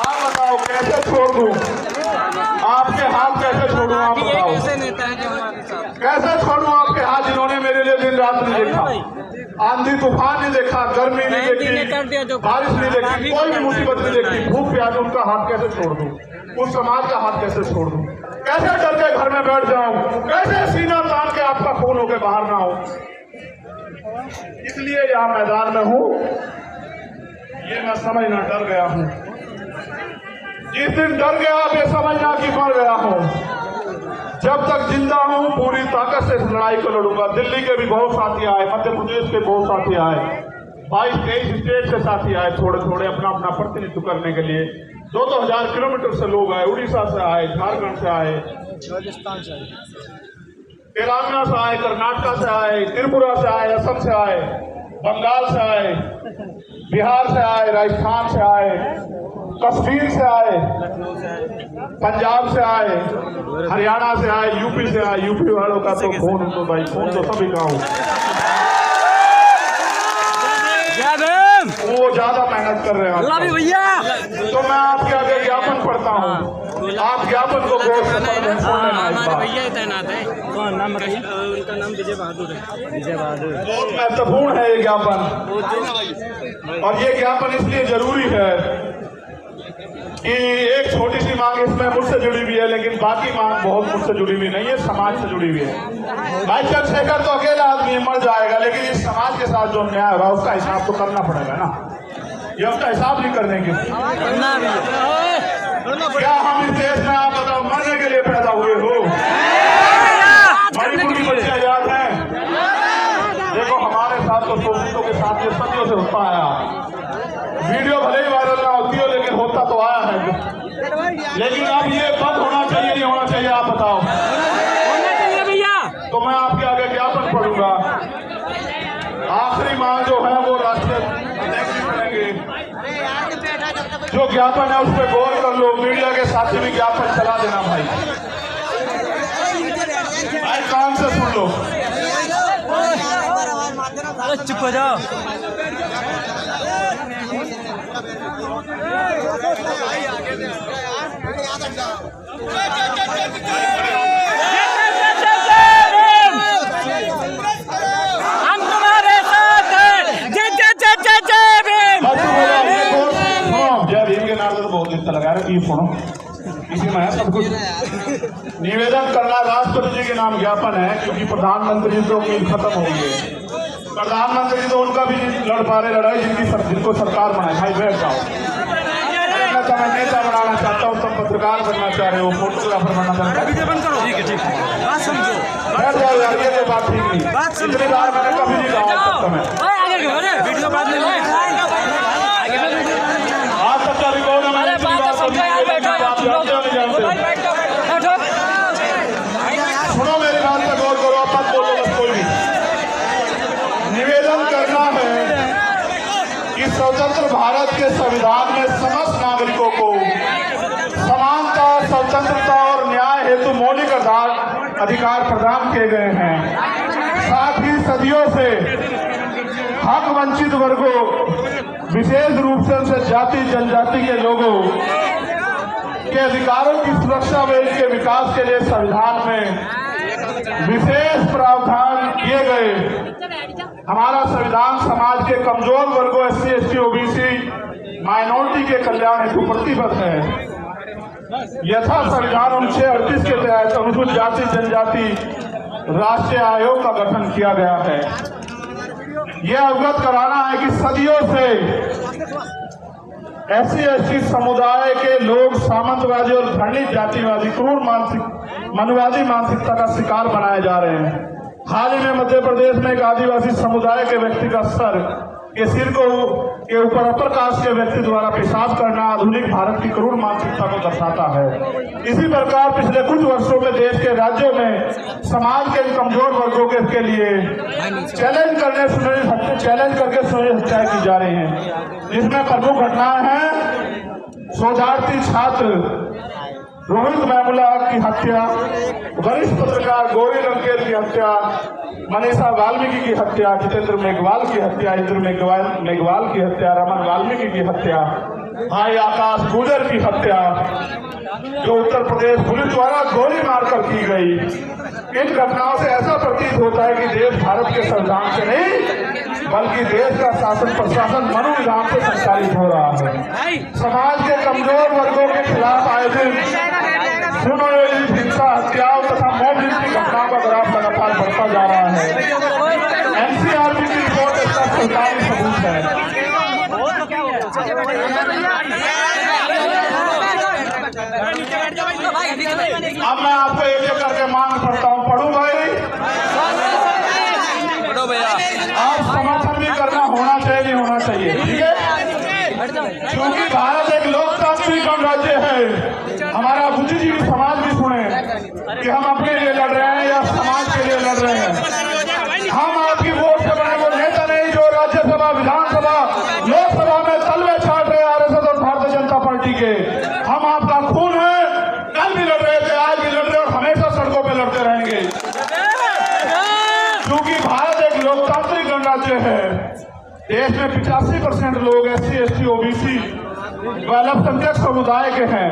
आप बताओ कैसे छोड़ दूं, आपके हाथ कैसे छोड़ूं, आप बताओ कैसे छोड़ूं आपके हाथ, जिन्होंने मेरे लिए दिन रात नहीं देखा, आंधी तूफान नहीं देखा, गर्मी नहीं देखी, बारिश नहीं देखी, कोई भी मुसीबत नहीं देखी, भूख प्यास, उनका हाथ कैसे छोड़ दूं, उस समाज का हाथ कैसे छोड़ दूं, कैसे डर के घर में बैठ जाऊं, कैसे सीना तान के आपका खून होके बाहर ना हो। इसलिए यहाँ मैदान में हूं, ये मैं समझना डर गया हूं। जिस दिन डर गया आप ये समझना कि मर गया हूं। जब तक जिंदा हूं पूरी ताकत से इस लड़ाई को लड़ूंगा। दिल्ली के भी बहुत साथी आए, मध्य प्रदेश के बहुत साथी आए, 22-23 स्टेट से साथी आए, थोड़े थोड़े अपना अपना प्रतिनिधित्व करने के लिए। 2-2 हजार किलोमीटर से लोग आए, उड़ीसा से आए, झारखंड से आए,
राजस्थान से,
तेलंगाना से आए, कर्नाटक से आए, त्रिपुरा से आए, असम से आए, बंगाल से आए, बिहार से आए, राजस्थान से आए, कश्मीर से आए, पंजाब से आए, हरियाणा से आए, यूपी से आए। यूपी वालों का तो फोन तो भाई फोन तो सभी का हो, वो ज्यादा मेहनत कर रहे हैं
भैया।
तो मैं आपके आगे ज्ञापन पढ़ता हूँ, आप ज्ञापन को गौर से पढ़ लेना।
भैया तैनात है, कौन नाम बताइए? उनका नाम विजय बहादुर है। विजय बहादुर
बहुत महत्वपूर्ण है ये ज्ञापन, और ये ज्ञापन इसलिए जरूरी है कि एक छोटी सी मांग इसमें मुझसे जुड़ी हुई है, लेकिन बाकी मांग बहुत मुझसे जुड़ी हुई नहीं है, समाज से जुड़ी हुई है। भाई चंद्रशेखर तो अकेला आदमी मर जाएगा, लेकिन इस समाज के साथ जो न्याय हो रहा है उसका हिसाब तो करना पड़ेगा ना, ये उसका हिसाब नहीं कर देंगे। क्या हम इस देश में, आप बताओ, मरने के लिए पैदा हुए हो? मणिपुर की बच्चियां याद है, देखो हमारे साथ तो शोषितों के साथ ये सदियों से होता आया। वीडियो भले ही वायरल ना होती हो, लेकिन होता तो आया है। लेकिन अब ये बंद होना चाहिए, नहीं होना चाहिए, आप बताओ?
होना चाहिए भैया।
तो मैं आपके आगे ज्ञापन पढ़ूंगा। आखिरी मांग जो है वो राष्ट्रीय अध्यक्ष जी करेंगे। जो ज्ञापन है उस पर गौर कर लो, मीडिया के साथी भी ज्ञापन चला देना भाई, भाई कान से सुन लो।
चुप हो जाओ। हम तुम्हारे साथ हैं। जय जय जय जय जय भीम।
जय भीम के नाम से तो बहुत अच्छा लगा रहा है, ये सुनो, इसी में है सब कुछ। निवेदन करना राष्ट्रपति जी के नाम ज्ञापन है, क्योंकि प्रधानमंत्री तो उम्मीद खत्म हो गई है। प्रधानमंत्री तो उनका भी लड़ पा रहे लड़ाई, जिनको सरकार बनाए। भाई बैठ जाओ। मैं नेता बनाना चाहता हूँ, तुम पत्रकार बनना चाह रहे हो, फोटोग्राफर बनना चाहता हूँ,
ठीक है बात समझो।
बैठ जाओ यार, ये बात ठीक नहीं। इतनी बार मैंने कभी नहीं कहा। भारत के संविधान में समस्त नागरिकों को समानता, स्वतंत्रता और न्याय हेतु मौलिक अधिकार प्रदान किए गए हैं। साथ ही सदियों से हक वंचित वर्गों, विशेष रूप से उनसे जाति जनजाति के लोगों के अधिकारों की सुरक्षा व इनके विकास के लिए संविधान में विशेष प्रावधान किए गए। हमारा संविधान समाज के कमजोर वर्गों, SC, ST, OBC, माइनॉरिटी के कल्याण हेतु प्रतिबद्ध है। यथा संविधान अनुच्छेद 38 के तहत अनुसूचित जाति जनजाति राष्ट्रीय आयोग का गठन किया गया है। यह अवगत कराना है कि सदियों से SC, ST समुदाय के लोग सामंतवादी और घृणित जातिवादी क्रूर मनुवादी मानसिकता का शिकार बनाए जा रहे हैं। हाल ही में मध्य प्रदेश में एक आदिवासी समुदाय के व्यक्ति का सिर के ऊपर अपर कास्ट के व्यक्ति द्वारा पेशाब करना आधुनिक भारत की क्रूर मानसिकता को दर्शाता है। इसी प्रकार पिछले कुछ वर्षों में देश के राज्यों में समाज के कमजोर वर्गों के लिए चैलेंज करके सुनिश्चित हत्याएं की जा रही हैं, जिसमें प्रमुख घटनाएं हैं शोधार्थी छात्र रोहित मैमुला की हत्या, वरिष्ठ पत्रकार गौरी लंकेर की हत्या, मनीषा वाल्मीकि की हत्या, जितेंद्र मेघवाल की हत्या, इंद्र मेघवाल की हत्या, रमन वाल्मीकि की हत्या, भाई आकाश गुजर की हत्या जो उत्तर प्रदेश पुलिस द्वारा गोली मारकर की गई। इन घटनाओं से ऐसा प्रतीत होता है कि देश भारत के संविधान से नहीं बल्कि देश का शासन प्रशासन मनोविधान से संचालित हो रहा है। समाज के कमजोर वर्गों के खिलाफ आयोजित सुनियोजित हिंसा, हत्याओं तथा मॉब लिंचिंग की घटनाओं का ग्राफ लगातार बढ़ता जा रहा है। NCRB की रिपोर्ट इसका सरकारी सबूत है। अब मैं आपको एक एक करके मांग करता हूँ, पढ़ूं भाई?
पढ़ो भैया।
आप समर्थन भी करना होना चाहिए, नहीं होना चाहिए, ठीक है? क्योंकि भारत एक लोकतांत्रिक गणराज्य है। हमारा बुद्धिजीवी समाज भी सुने कि हम अपने लिए लड़ रहे हैं या समाज के लिए लड़ रहे हैं। हम आपकी वोट से बने वो नेता नहीं जो राज्यसभा, विधानसभा, लोकसभा में तलवे छाट रहे RSS और भारतीय जनता पार्टी के। हम आपका खून है, कल भी लड़ रहे थे, आज भी लड़ रहे और हमेशा सड़कों पर लड़ते रहेंगे, क्योंकि भारत एक लोकतांत्रिक गणराज्य है। देश में 85% लोग SC, ST, OBC व अल्पसंख्यक समुदाय के हैं,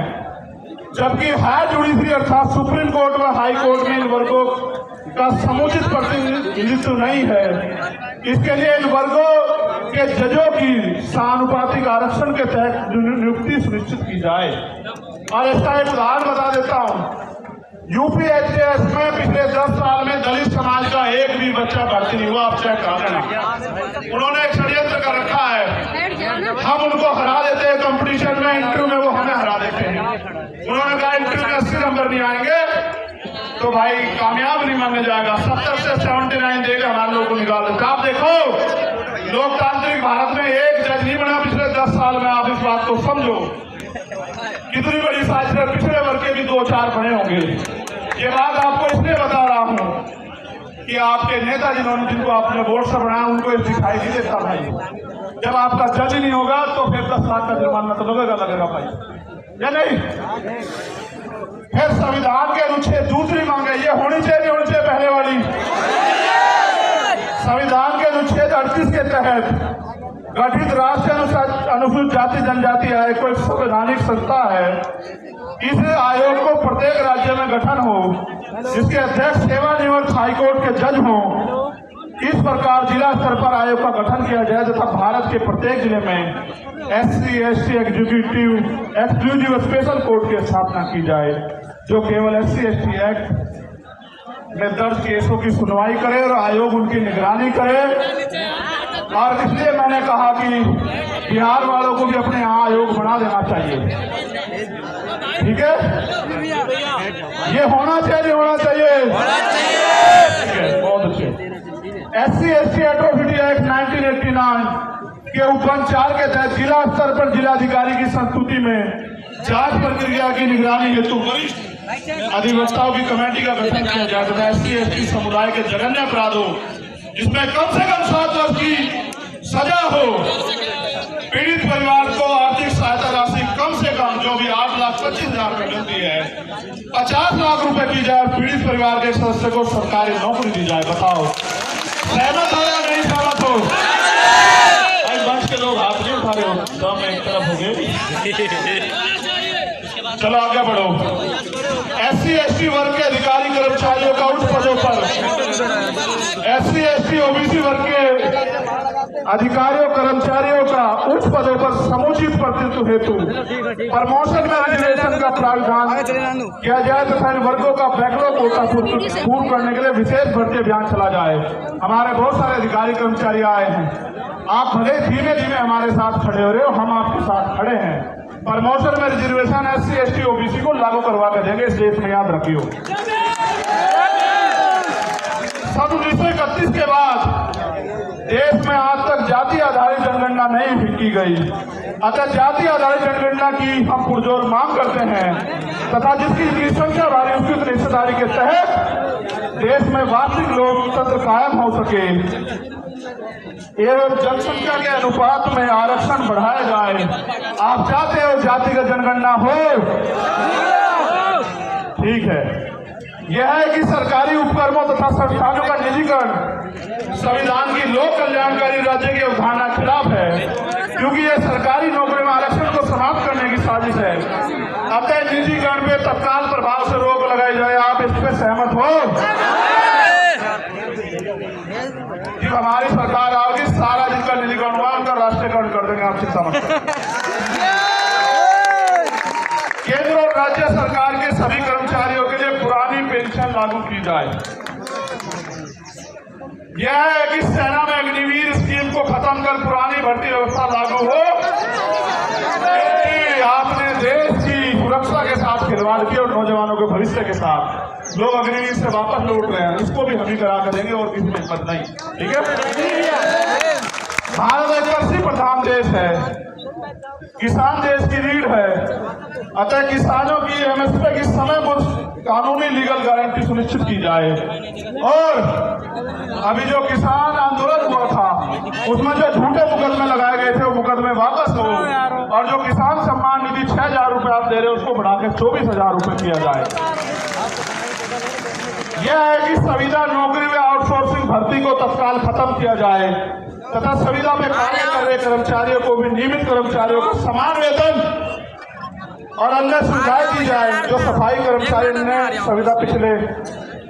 जबकि हायर जुडिशरी अर्थात सुप्रीम कोर्ट व हाई कोर्ट में इन वर्गों का समुचित प्रतिनिधित्व नहीं है। इसके लिए इन वर्गों के जजों की समानुपातिक आरक्षण के तहत नियुक्ति सुनिश्चित की जाए। और इसका एक उदाहरण बता देता हूँ। यूपी HAS में पिछले 10 साल में दलित समाज का एक भी बच्चा भर्ती नहीं हुआ। आप चेक कर लेना। उन्होंने एक षड्यंत्र कर रखा है, हम उनको हरा देते हैं कंपटीशन में, इंटरव्यू में वो हमें हरा देते हैं। उन्होंने कहा इंटरव्यू में 80 नंबर नहीं आएंगे तो भाई कामयाब नहीं माना जाएगा, 70 से 79 देकर हमारे लोगों को निकाल देते। आप देखो लोकतांत्रिक भारत में एक जज नहीं बना पिछले 10 साल में। आप इस बात को समझो, कितनी बड़ी साजिश है। पिछड़े वर्ग के भी 2-4 बने होंगे। ये बात आपको इसलिए बता रहा हूँ कि आपके नेता जिनको आपने वोट से बनाया उनको इस दिखाई नहीं देता भाई। जब आपका जज ही नहीं होगा तो फिर 10 लाख का जुर्माना तो लगेगा भाई, या नहीं? फिर संविधान के अनुच्छेद दूसरी मांग है, ये होनी चाहिए नहीं होनी चाहिए? पहले वाली संविधान के अनुच्छेद 38 के तहत गठित राष्ट्रीय अनुसूचित जाति जनजाति आयोग को एक संवैधानिक संस्था है। इस आयोग को प्रत्येक राज्य में गठन हो, जिसके अध्यक्ष सेवानिवृत्त हाईकोर्ट के जज हों। इस प्रकार जिला स्तर पर आयोग का गठन किया जाए तथा भारत के प्रत्येक जिले में SC, ST exclusive special court की स्थापना की जाए, जो केवल SC, ST एक्ट में दर्ज केसों की सुनवाई करे और आयोग उनकी निगरानी करे। और इसलिए मैंने कहा कि बिहार वालों को भी अपने यहाँ आयोग बना देना चाहिए, ठीक है? ये होना चाहिए नहीं होना चाहिए? बहुत अच्छे। SC, ST एट्रोसिटी एक्ट 1989 के उपबंध 4 के तहत जिला स्तर पर जिलाधिकारी की संस्तुति में जांच प्रक्रिया की निगरानी हेतु वरिष्ठ अधिवक्ताओं की कमेटी का गठन किया जाए तथा SC, ST समुदाय के जघन्य अपराधों जिसमें कम से कम 7 वर्ष की सजा हो, पीड़ित परिवार जो भी 8,25,000 रुपए मिलती है 50 लाख रुपए की जाए पीड़ित परिवार के सदस्य को सरकारी नौकरी दी जाए। बताओ सहमत हो या नहीं सहमत हो? भाई मंच के लोग हाथ नहीं उठा रहे हो, सब एक तरफ हो गए। चलो आगे बढ़ो। SC ST वर्ग के अधिकारी कर्मचारियों का उच्च पदों पर SC ST OBC वर्ग के अधिकारियों कर्मचारियों का उच्च पदों पर समुचित प्रतिनिधित्व हेतु प्रमोशन में रिजर्वेशन का प्रावधान किया जाए तथा इन वर्गों का बैकलॉग कोटा पूर्ण करने के लिए विशेष भर्ती अभियान चला जाए। हमारे बहुत सारे अधिकारी कर्मचारी आए हैं, आप भले धीमे धीमे हमारे साथ खड़े हो रहे हो, हम आपके साथ खड़े हैं। प्रमोशन में रिजर्वेशन SC ST OBC को लागू करवा के देंगे, इस देश में याद रखियो। सन 1931 के बाद देश में आज तक जाति आधारित जनगणना नहीं की गई, अतः जाति आधारित जनगणना की हम पुरजोर मांग करते हैं तथा जिसकी संख्या भारी उसकी हिस्सेदारी के तहत देश में वास्तविक लोकतंत्र कायम हो सके एवं जनसंख्या के अनुपात में आरक्षण बढ़ाया जाए। आप चाहते हो जातिगत जनगणना हो? ठीक है। यह है कि सरकारी उपक्रमों तथा संस्थानों का निजीकरण संविधान की लोक कल्याणकारी राज्य की अवधारणा के खिलाफ है, क्योंकि यह सरकारी नौकरी में आरक्षण को समाप्त करने की साजिश है। अतः निजीकरण पे तत्काल प्रभाव से रोक लगाई जाए। आप इस पे सहमत हो? जब हमारी सरकार आओगी सारा जिनका निजीकरण हुआ उनका राष्ट्रीयकरण कर देंगे, आप चिंता मत करो। केंद्र और राज्य सरकार के सभी कर्मचारियों के लिए पुरानी पेंशन लागू की जाए। यह है कि सेना में अग्निवीर स्कीम को खत्म कर पुरानी भर्ती व्यवस्था लागू हो। आपने देश की सुरक्षा के साथ खिलवाड़ किया और नौजवानों के भविष्य के साथ लोग अग्निवीर से वापस लौट रहे हैं, इसको भी हम ही करा कर देंगे और किसी में हिम्मत नहीं। ठीक है। भारत एक कृषि प्रधान देश है, किसान देश की रीढ़ है, अतः किसानों की MSP की समय कानूनी लीगल गारंटी सुनिश्चित की जाए। और अभी जो किसान आंदोलन हुआ था उसमें जो झूठे मुकदमे लगाए गए थे वो मुकदमे वापस हो, और जो किसान सम्मान निधि 6,000 रुपए आप दे रहे हो उसको बढ़ाकर 24,000 रुपए किया जाए। यह है कि संविदा नौकरी में आउटसोर्सिंग भर्ती को तत्काल खत्म किया जाए तथा संविदा में कार्य कर रहे कर्मचारियों को भी नियमित कर्मचारियों को समान वेतन और अन्य सुविधाएं दी जाए। जो सफाई कर्मचारी ने संविदा पिछले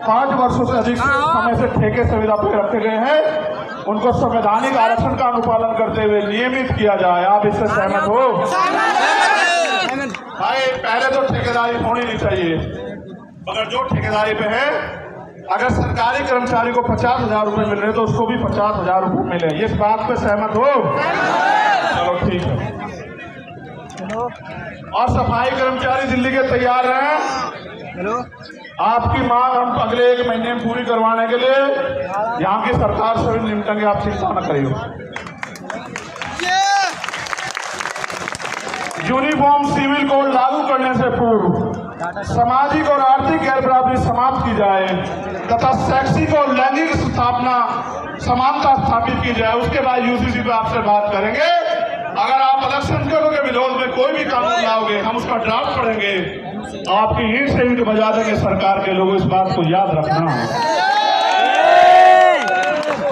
5 वर्षों से अधिक समय से ठेके संविदा पर रखे गए हैं उनको संवैधानिक आरक्षण का अनुपालन करते हुए नियमित किया जाए। आप इससे सहमत हो? भाई पहले तो ठेकेदारी होनी नहीं चाहिए, मगर जो ठेकेदारी पे है अगर सरकारी कर्मचारी को 50,000 रुपए मिल रहे तो उसको भी 50,000 रुपए मिले। इस बात पे सहमत हो? चलो ठीक है। और सफाई कर्मचारी दिल्ली के तैयार हैं आपकी मांग हम अगले 1 महीने में पूरी करवाने के लिए यहाँ की सरकार से भी निपटेंगे, आप चिंता न करिए। यूनिफॉर्म सिविल कोड लागू करने से पूर्व सामाजिक और आर्थिक गैर बराबरी समाप्त की जाए तथा शैक्षिक और लैंगिक स्थापना समानता स्थापित की जाए। उसके बाद UCC पे आपसे बात करेंगे। अगर आप अल्पसंख्यकों के विरोध में कोई भी कानून लाओगे हम उसका ड्राफ्ट पढ़ेंगे, आपकी ईंट से ईंट बजा देंगे। सरकार के लोगों इस बात को याद रखना।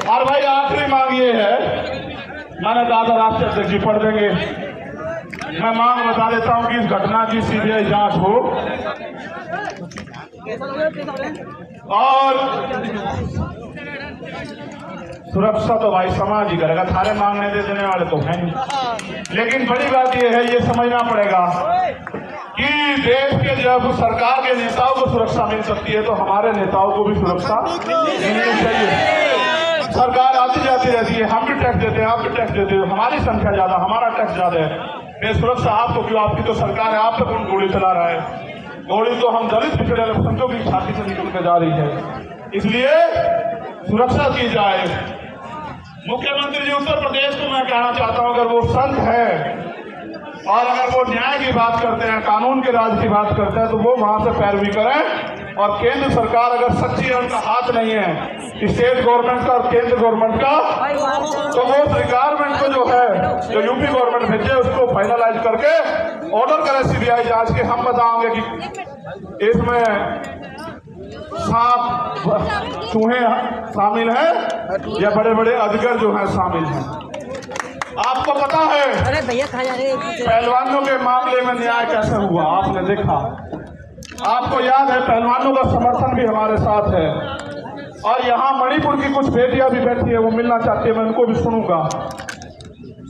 और भाई आखिरी मांग ये है, मैंने दादा राष्ट्रीय अध्यक्ष जी पढ़ देंगे, मैं मांग बता देता हूं कि इस घटना की CBI जांच हो और सुरक्षा तो भाई समाज ही करेगा, थारे मांगने दे देने वाले तो हैं नहीं। लेकिन बड़ी बात यह है, ये समझना पड़ेगा कि देश के जब सरकार के नेताओं को सुरक्षा मिल सकती है तो हमारे नेताओं को भी सुरक्षा मिलनी चाहिए। सरकार आती जाती रहती है, हम भी टैक्स देते हैं, आप भी टैक्स देते हो, हमारी संख्या ज्यादा, हमारा टैक्स ज्यादा है, सुरक्षा आपको क्यों? आपकी तो सरकार है, आप पे कौन गोली चला रहा है? गोली तो हम दलित पिछड़े अल्पसंख्यकों की छाती से निकल के जा रही है। इसलिए सुरक्षा की जाए। मुख्यमंत्री जी उत्तर प्रदेश को मैं कहना चाहता हूं, अगर वो संत है और अगर वो न्याय की बात करते हैं, कानून के राज की बात करते हैं तो वो वहां से पैरवी करें और केंद्र सरकार अगर सच्ची है, उनका हाथ नहीं है स्टेट गवर्नमेंट का और केंद्र गवर्नमेंट का, तो वो रिक्वायरमेंट को जो है जो यूपी गवर्नमेंट भेजे उसको फाइनलाइज करके ऑर्डर करे सीबीआई जांच के। हम बताएंगे कि इसमें सांप चूहे शामिल हैं या बड़े बड़े अजगर जो हैं शामिल हैं। आपको पता है
अरे भैया खा जा रहे
पहलवानों के मामले में न्याय कैसे हुआ, आपने देखा, आपको याद है पहलवानों का समर्थन भी हमारे साथ है। और यहाँ मणिपुर की कुछ बेटियां भी बैठी है, वो मिलना चाहती है, मैं उनको भी सुनूंगा।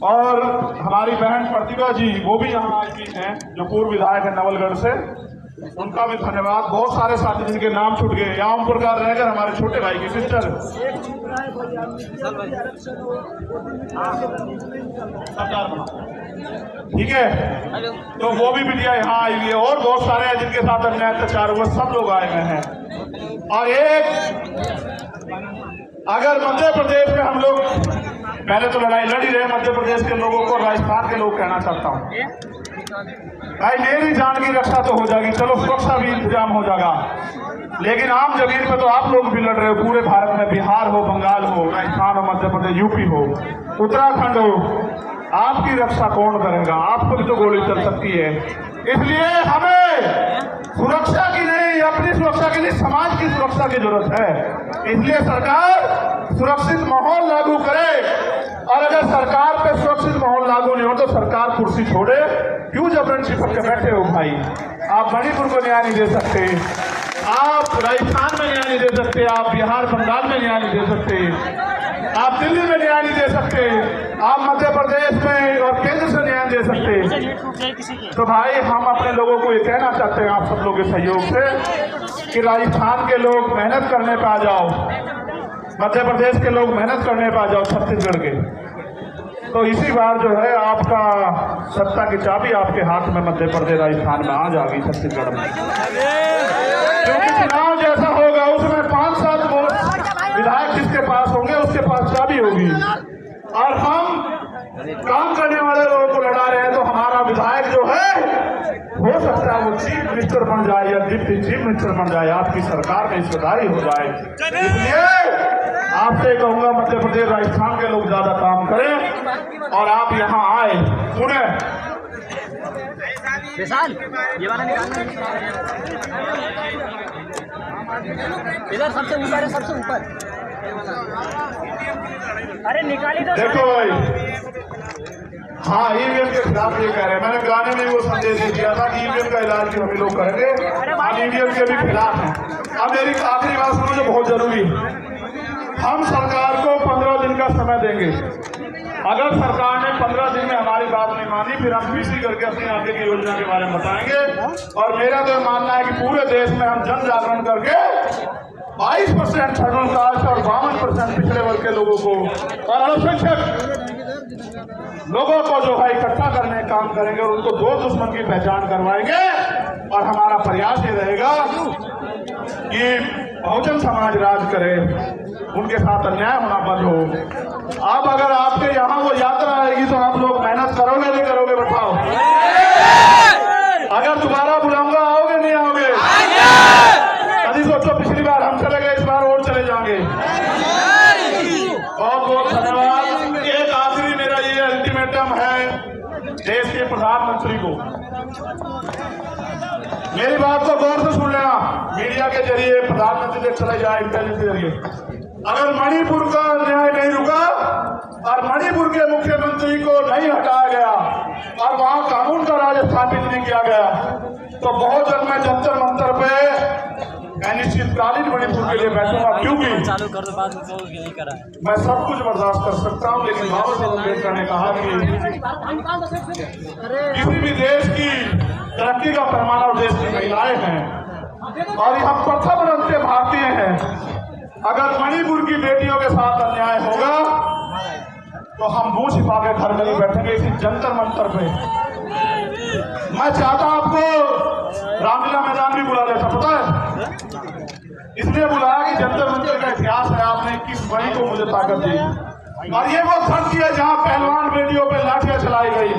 और हमारी बहन प्रतिभा जी वो भी यहाँ आई हुई हैं, जो पूर्व विधायक है नवलगढ़ से, उनका भी धन्यवाद। बहुत सारे साथी जिनके नाम छूट गए, यहाँ ओम प्रकाश रहकर हमारे छोटे भाई की सिस्टर, ठीक है, तो वो भी बिटिया यहाँ आई हुई है। और बहुत सारे हैं जिनके साथ अन्याय अत्याचार हुए, सब लोग आए हुए हैं। और अगर मध्य प्रदेश में हम लोग पहले तो लड़ाई लड़ी रहे मध्य प्रदेश के लोगों को, राजस्थान के लोग कहना चाहता हूँ भाई मेरी जान की रक्षा तो हो जाएगी, चलो सुरक्षा भी इंतजाम हो जाएगा, लेकिन आम जमीन पे तो आप लोग भी लड़ रहे हो। पूरे भारत में बिहार हो, बंगाल हो, राजस्थान हो, मध्य प्रदेश, यूपी हो, उत्तराखंड हो, आपकी रक्षा कौन करेगा? आपको भी तो गोली चल सकती है। इसलिए हमें सुरक्षा की नहीं, अपनी सुरक्षा के लिए समाज की सुरक्षा की जरूरत है। इसलिए सरकार सुरक्षित माहौल लागू करे, और अगर सरकार पे सुरक्षित माहौल लागू नहीं हो तो सरकार कुर्सी छोड़े। क्यों जबरन चिपक के बैठे हो भाई? आप मणिपुर को न्याय नहीं दे सकते, आप राजस्थान में न्याय नहीं दे सकते, आप बिहार बंगाल में न्याय नहीं दे सकते, आप दिल्ली में न्याय नहीं दे सकते, आप मध्य प्रदेश में और केंद्र से न्याय दे सकते। तो भाई हम अपने लोगों को ये कहना चाहते हैं आप सब लोगों के सहयोग से कि राजस्थान के लोग मेहनत करने पे आ जाओ, मध्य प्रदेश के लोग मेहनत करने पे आ जाओ, छत्तीसगढ़ के। तो इसी बार जो है आपका सत्ता की चाबी आपके हाथ में मध्य प्रदेश राजस्थान में आ जाएगी, छत्तीसगढ़ में। क्योंकि चुनाव जैसा होगा उसमें 5-7 विधायक जिसके पास होंगे उसके पास चाबी होगी, और हम काम करने वाले लोगों को लड़ा रहे हैं। तो हमारा विधायक जो है हो सकता है वो चीफ मिनिस्टर बन जाए या डिप्टी चीफ मिनिस्टर बन जाए, आपकी सरकार में हिस्सेदारी हो जाए। इसलिए आपसे कहूंगा मध्य प्रदेश राजस्थान के लोग ज्यादा काम करें और आप यहाँ आए। सुने
ये वाला इधर सबसे ऊपर है, सबसे ऊपर। अरे निकाली तो
देखो भाई, हाँ ईवीएम के खिलाफ ये कह रहे हैं, मैंने गाने में वो संदेश दिया था कि ईवीएम का इलाज भी हम लोग करेंगे, हम ईवीएम के भी खिलाफ हैं। अब मेरी आखिरी बात सुनो जो बहुत जरूरी है, हम सरकार को 15 दिन का समय देंगे। अगर सरकार ने 15 दिन में हमारी बात नहीं मानी फिर हम पीसी करके अपनी आगे की योजना के बारे में बताएंगे। और मेरा तो मानना है कि पूरे देश में हम जन जागरण करके 22% शेड्यूल कास्ट और 52% पिछड़े वर्ग के लोगों को और अल्पसंख्यक लोगों को जो है इकट्ठा करने का काम करेंगे और उनको दो दुश्मन की पहचान करवाएंगे। और हमारा प्रयास ये रहेगा कि बहुजन समाज राज करे, उनके साथ अन्याय होना बंद हो। अब अगर आपके यहाँ वो यात्रा आएगी तो आप लोग मेहनत करोगे नहीं करोगे? बताओ। अगर दोबारा बुलाऊंगा आओगे नहीं आओगे? कभी सोचो, पिछली बार हम चले गए, इस बार और चले जाएंगे। बहुत बहुत धन्यवाद। एक आखिरी मेरा ये अल्टीमेटम है देश के प्रधानमंत्री को, मेरी बात को गौर से सुन लेना। मीडिया के जरिए प्रधानमंत्री से चले जाए, इंटेलिजेंस के जरिए अगर मणिपुर का न्याय नहीं रुका और मणिपुर के मुख्यमंत्री को नहीं हटाया गया और वहां कानून का राज स्थापित नहीं किया गया तो बहुत जल्द मैं जंतर मंतर पे अनिश्चितकालीन मणिपुर के लिए बैठूंगा। क्योंकि मैं सब कुछ बर्दाश्त कर सकता हूं, लेकिन बाबा साहब अम्बेडकर ने कहा कि किसी भी देश की तरक्की का पैमाना देश की महिलाएं हैं और हम प्रथम रंग के भारतीय हैं। अगर मणिपुर की बेटियों के साथ अन्याय होगा तो हम मुंह छिपा के घर में नहीं बैठेंगे इसी जंतर मंतर पे। मैं चाहता आपको रामलीला मैदान भी बुला लेता, पता है इसलिए बुलाया कि जंतर मंतर का इतिहास है। आपने किस बड़ी को मुझे ताकत दी और ये वो धरती है जहां पहलवान बेटियों पे लाठियां चलाई गई।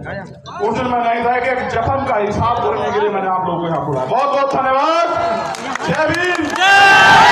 उस दिन मैं नहीं था कि एक जख्म का हिसाब करने के लिए मैंने आप लोगों को यहाँ बुलाया। बहुत बहुत धन्यवाद। जय भीम।